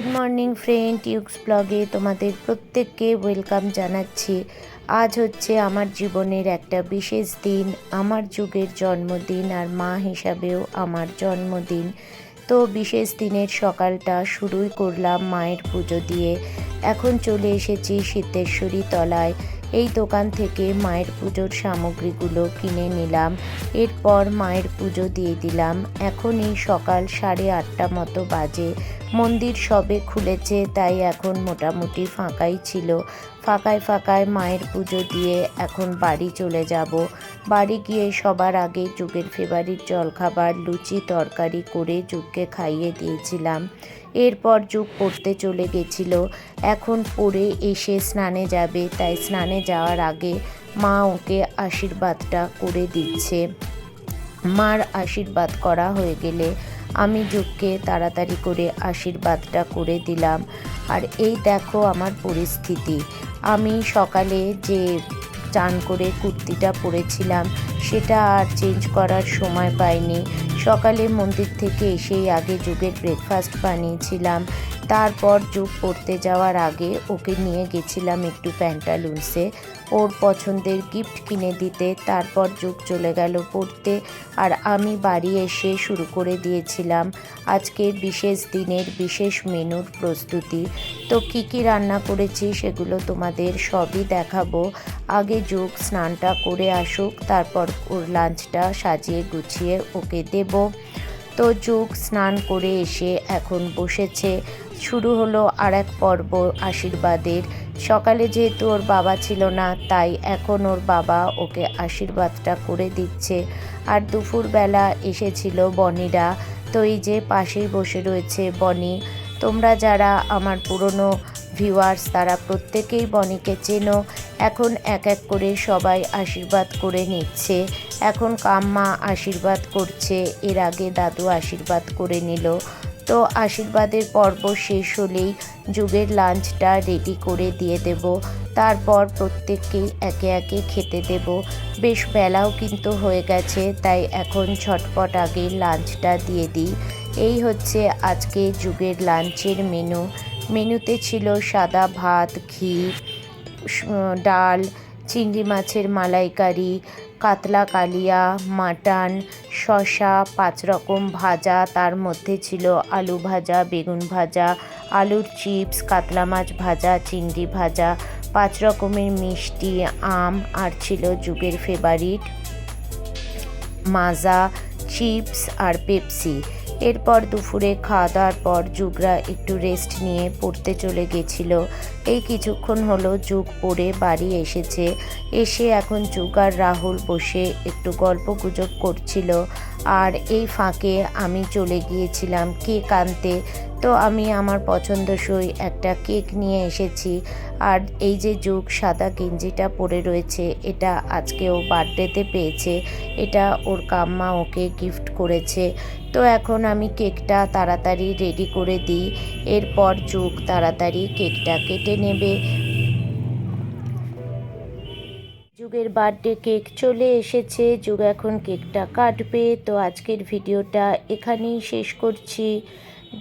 Good morning friend, টিউক্স ব্লগে তোমাদের প্রত্যেককে ওয়েলকাম জানাচ্ছি। আজ হচ্ছে আমার জীবনের একটা বিশেষ দিন, আমার যুগের জন্মদিন আর মা হিসাবেও আমার জন্মদিন। তো বিশেষ দিনের সকালটা শুরুই করলাম মায়ের পুজো দিয়ে। এখন চলে এসেছি সিদ্ধেশ্বরী তলায়। এই দোকান থেকে মায়ের পুজোর সামগ্রীগুলো কিনে নিলাম, এরপর মায়ের পুজো দিয়ে দিলাম। এখন এই সকাল 8:30 মতো বাজে। মন্দির সবে খুলেছে, তাই এখন মোটামুটি ফাঁকাই ছিল। ফাঁকায় মায়ের পুজো দিয়ে এখন বাড়ি চলে যাব। বাড়ি গিয়ে সবার আগে যুগের ফেভারিট জলখাবার লুচি তরকারি করে যুগকে খাইয়ে দিয়েছিলাম। এরপর যুগ পড়তে চলে গেছিল। এখন পড়ে এসে স্নানে যাবে, তাই স্নানে যাওয়ার আগে মা ওকে আশীর্বাদটা করে দিচ্ছে। মার আশীর্বাদ করা হয়ে গেলে আমি যুগকে তাড়াতাড়ি করে আশীর্বাদটা করে দিলাম। আর এই দেখো আমার পরিস্থিতি। আমি সকালে যে চান করে কুর্তিটা পরেছিলাম সেটা আর চেঞ্জ করার সময় পাইনি। সকালে মন্দির থেকে এসেই আগে যুগের ব্রেকফাস্ট বানিয়েছিলাম। তারপর যুগ পড়তে যাওয়ার আগে ওকে নিয়ে গেছিলাম একটু প্যান্টালুন্সে ওর পছন্দের গিফট কিনে দিতে। তারপর যুগ চলে গেল পড়তে, আর আমি বাড়ি এসে শুরু করে দিয়েছিলাম আজকের বিশেষ দিনের বিশেষ মেনুর প্রস্তুতি। তো কী কী রান্না করেছি সেগুলো তোমাদের সবই দেখাবো। আগে যুগ স্নানটা করে আসুক, তারপর ওর লাঞ্চটা সাজিয়ে গুছিয়ে ওকে দেব। তো যুগ স্নান করে এসে এখন বসেছে। শুরু হলো আর এক পর্ব আশীর্বাদের। সকালে যেহেতু ওর বাবা ছিল না, তাই এখন ওর বাবা ওকে আশীর্বাদটা করে দিচ্ছে। আর দুপুরবেলা এসেছিল বনিরা। তো এই যে পাশেই বসে রয়েছে বনি। তোমরা যারা আমার পুরনো ভিউয়ার্স তারা প্রত্যেকেই বনিকে চেনো। এখন এক এক করে সবাই আশীর্বাদ করে নিচ্ছে। এখন কাম্মা আশীর্বাদ করছে, এর আগে দাদু আশীর্বাদ করে নিল। তো আশীর্বাদের পর্ব শেষ হলেই যুগের লাঞ্চটা রেডি করে দিয়ে দেব। তারপর প্রত্যেককেই একে একে খেতে দেব। বেশ বেলাও কিন্তু হয়ে গেছে, তাই এখন ঝটপট আগে লাঞ্চটা দিয়ে দিই। এই হচ্ছে আজকে যুগের লাঞ্চের মেনুতে ছিল সাদা ভাত, ঘি, ডাল, চিংড়ি মাছের মালাইকারি, কাতলা কালিয়া, মাটন, শসা, 5 রকম ভাজা, তার মধ্যে ছিল আলু ভাজা, বেগুন ভাজা, আলুর চিপস, কাতলা মাছ ভাজা, চিংড়ি ভাজা, 5 রকমের মিষ্টি, আম, আর ছিল যুগের ফেভারিট মাজা, চিপস আর পেপসি। এরপর দুপুরে খাওয়া দাওয়ার পর যুগরা একটু রেস্ট নিয়ে পড়তে চলে গেছিল। এই কিছুক্ষণ হলো যুগ পড়ে বাড়ি এসেছে। এসে এখন যুগ আর রাহুল বসে একটু গল্প গুজব করছিল। আর এই ফাঁকে আমি চলে গিয়েছিলাম কেক আনতে। তো আমি আমার পছন্দসই একটা কেক নিয়ে এসেছি। আর এই যে যুগ সাদা গেঞ্জিটা পরে রয়েছে, এটা আজকে ও বার্থডেতে পেয়েছে। এটা ওর কাম্মা ওকে গিফট করেছে। তো এখন আমি কেকটা তাড়াতাড়ি রেডি করে দিই, এরপর যুগ তাড়াতাড়ি কেকটা কেটে নেবে। যুগের বার্থডে কেক চলে এসেছে, যুগ এখন কেকটা কাটবে। তো আজকের ভিডিওটা এখানেই শেষ করছি।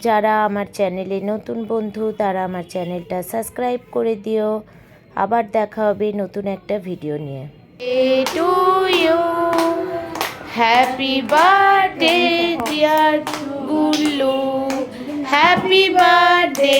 যারা আমার চ্যানেলে নতুন বন্ধু তারা আমার চ্যানেলটা সাবস্ক্রাইব করে দিও। আবার দেখা হবে নতুন একটা ভিডিও নিয়ে। To you, happy birthday dear Gullu, happy birthday